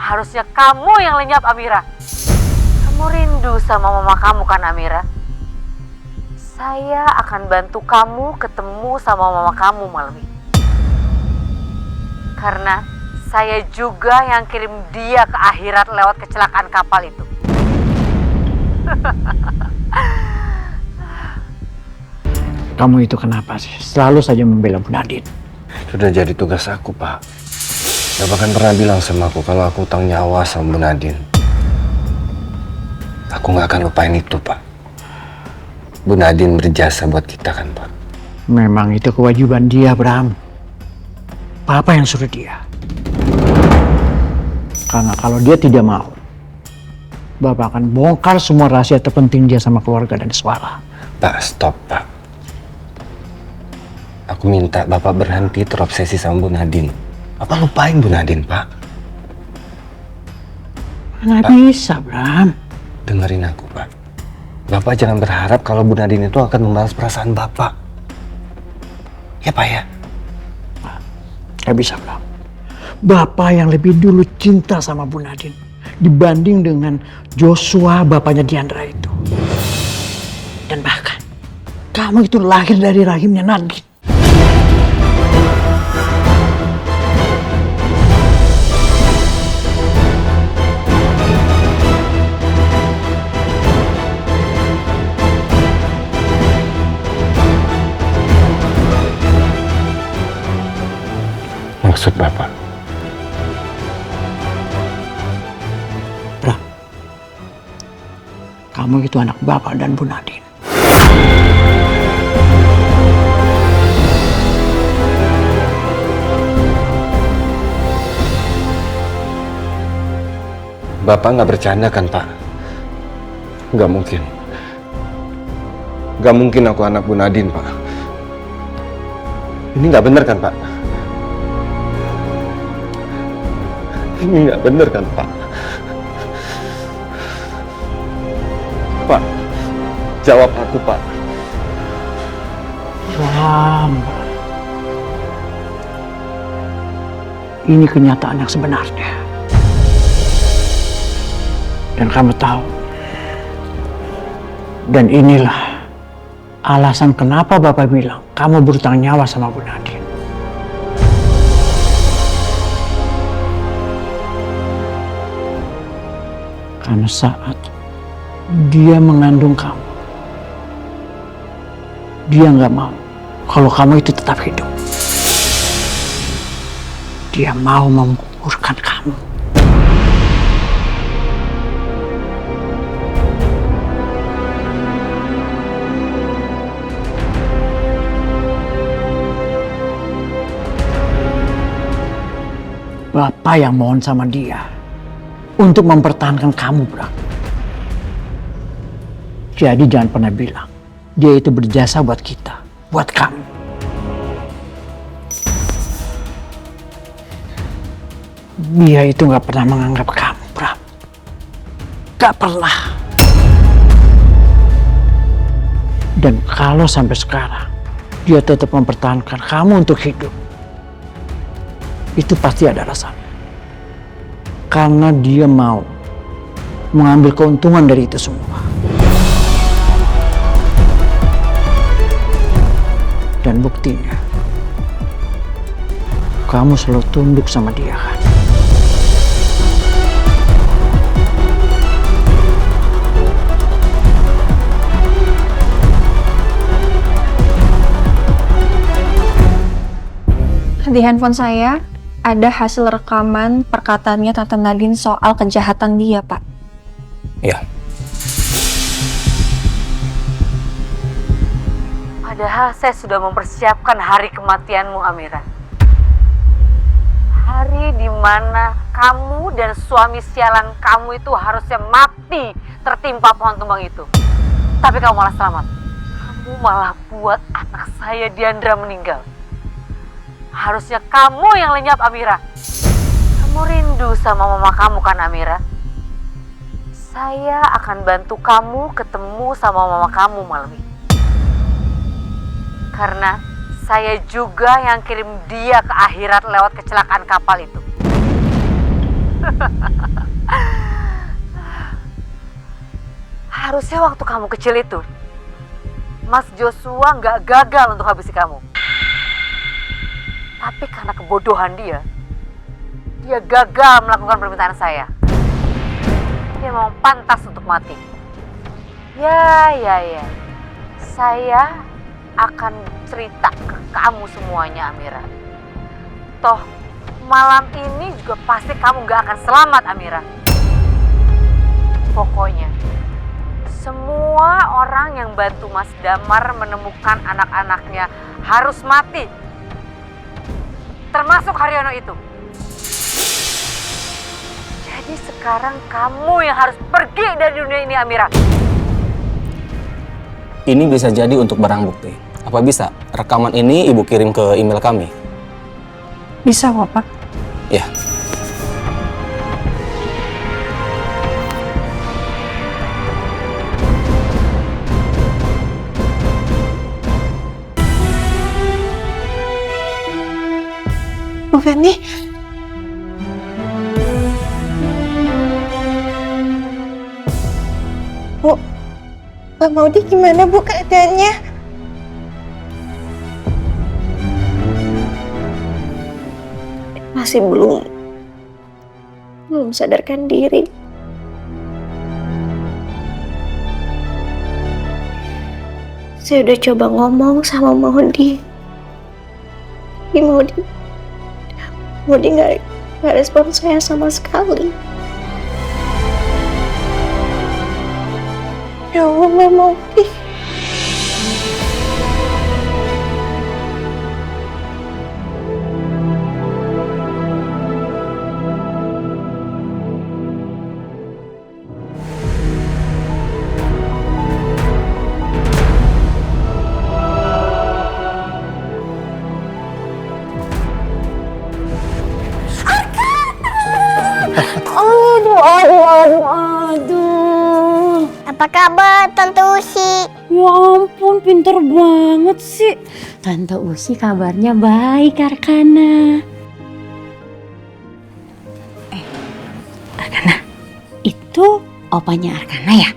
Harusnya kamu yang lenyap, Amira. Kamu rindu sama mama kamu kan, Amira? Saya akan bantu kamu ketemu sama mama kamu malam ini. Karena saya juga yang kirim dia ke akhirat lewat kecelakaan kapal itu. Kamu itu kenapa sih? Selalu saja membela Bu Nadine. Sudah jadi tugas aku, Pak. Bapak kan pernah bilang sama aku kalau aku utang nyawa sama Bu Nadine. Aku nggak akan lupain itu, Pak. Bu Nadine berjasa buat kita kan, Pak. Memang itu kewajiban dia, Bram. Papa yang suruh dia. Karena kalau dia tidak mau, Bapak akan bongkar semua rahasia terpenting dia sama keluarga dan Iswara. Pak, stop, Pak. Aku minta Bapak berhenti terobsesi sama Bu Nadine. Bapak lupain Bu Nadine, Pak. Nggak bisa, Bram. Dengerin aku, Pak. Bapak jangan berharap kalau Bu Nadine itu akan membalas perasaan Bapak. Ya, Pak, ya? Nggak bisa, Bram. Bapak yang lebih dulu cinta sama Bu Nadine dibanding dengan Joshua, bapaknya Diandra itu. Dan bahkan, kamu itu lahir dari rahimnya Nadine. Maksud Bapak? Bram, kamu itu anak Bapak dan Bu Nadine. Bapak nggak bercanda kan, Pak? Nggak mungkin. Nggak mungkin aku anak Bu Nadine, Pak. Ini nggak benar kan, Pak? Ini nggak benar kan, Pak? Pak, jawab aku, Pak. Bram, ini kenyataan yang sebenarnya. Dan kamu tahu, dan inilah alasan kenapa Bapak bilang kamu berutang nyawa sama Bu Nadine. Karena saat dia mengandung kamu, dia nggak mau kalau kamu itu tetap hidup. Dia mau menggugurkan kamu. Bapak yang mohon sama dia untuk mempertahankan kamu, Bram. Jadi jangan pernah bilang dia itu berjasa buat kita, buat kamu. Dia itu nggak pernah menganggap kamu, Bram. Nggak pernah. Dan kalau sampai sekarang dia tetap mempertahankan kamu untuk hidup, itu pasti ada alasan. Karena dia mau mengambil keuntungan dari itu semua. Dan buktinya, kamu selalu tunduk sama dia kan? Di handphone saya ada hasil rekaman perkataannya Tante Nadine soal kejahatan dia, Pak. Iya. Padahal saya sudah mempersiapkan hari kematianmu, Amira. Hari di mana kamu dan suami sialan kamu itu harusnya mati tertimpa pohon tumbang itu. Tapi kamu malah selamat. Kamu malah buat anak saya Diandra meninggal. Harusnya kamu yang lenyap, Amira. Kamu rindu sama mama kamu kan, Amira? Saya akan bantu kamu ketemu sama mama kamu malam ini. Karena saya juga yang kirim dia ke akhirat lewat kecelakaan kapal itu. Harusnya waktu kamu kecil itu, Mas Joshua nggak gagal untuk habisi kamu. Tapi karena kebodohan dia gagal melakukan permintaan saya. Dia memang pantas untuk mati. Ya. Saya akan cerita ke kamu semuanya, Amira. Toh, malam ini juga pasti kamu nggak akan selamat, Amira. Pokoknya, semua orang yang bantu Mas Damar menemukan anak-anaknya harus mati. Termasuk Haryono itu. Jadi sekarang kamu yang harus pergi dari dunia ini, Amira. Ini bisa jadi untuk barang bukti. Apa bisa rekaman ini Ibu kirim ke email kami? Bisa kok, Pak. Ya. Bu Feni. Bu, Pak Maudi gimana Bu keadaannya? Masih belum sadarkan diri. Saya udah coba ngomong sama Maudi. Maudi nggak respon saya sama sekali. Ya Allah, Maudi. Aduh. Apa kabar Tante Usi? Ya ampun, pinter banget sih. Tante Usi kabarnya baik, Arkana. Arkana, itu opanya Arkana ya?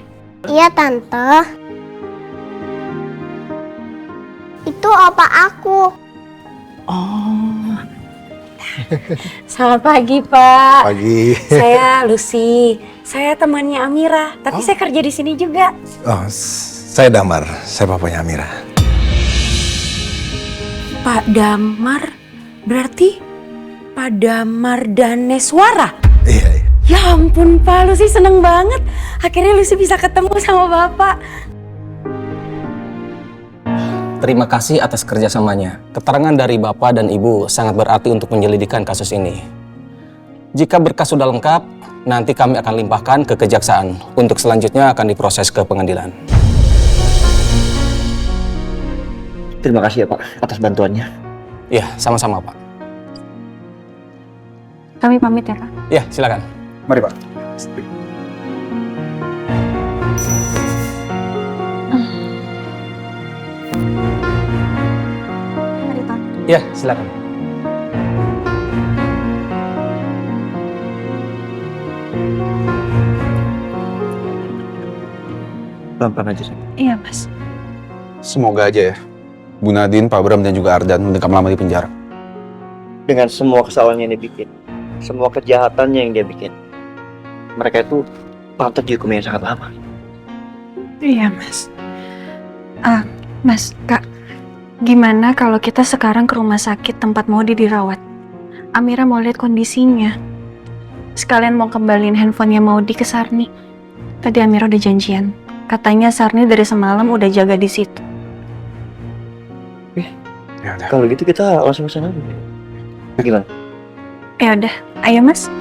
Iya Tante. Itu opa aku. Oh. Selamat pagi, Pak. Pagi. Saya Lucy. Saya temannya Amira, tapi saya kerja di sini juga. Oh, saya Damar. Saya papanya Amira. Pak Damar, berarti Pak Damar Daneswara? Iya. Ya ampun Pak, Lucy seneng banget. Akhirnya Lucy bisa ketemu sama Bapak. Terima kasih atas kerjasamanya. Keterangan dari Bapak dan Ibu sangat berarti untuk penyelidikan kasus ini. Jika berkas sudah lengkap, nanti kami akan limpahkan ke kejaksaan. Untuk selanjutnya akan diproses ke pengadilan. Terima kasih ya Pak atas bantuannya. Ya, sama-sama Pak. Kami pamit ya, Kak. Ya, silakan. Mari Pak. Mari, Pak. Ya, silakan. Pelan-pelan aja sih. Iya, Mas. Semoga aja ya, Bu Nadine, Pak Bram, dan juga Ardan mendekam lama di penjara. Dengan semua kesalahan yang dia bikin, semua kejahatannya yang dia bikin, mereka itu patut dihukum yang sangat lama. Iya, Mas. Mas, Kak. Gimana kalau kita sekarang ke rumah sakit tempat Maudi dirawat? Amira mau lihat kondisinya. Sekalian mau kembaliin handphonenya Maudi ke Sarni. Tadi Amira udah janjian. Katanya Sarni dari semalam udah jaga di situ. Ya udah. Kalau gitu kita langsung ke sana. Gimana? Ya udah, ayo Mas.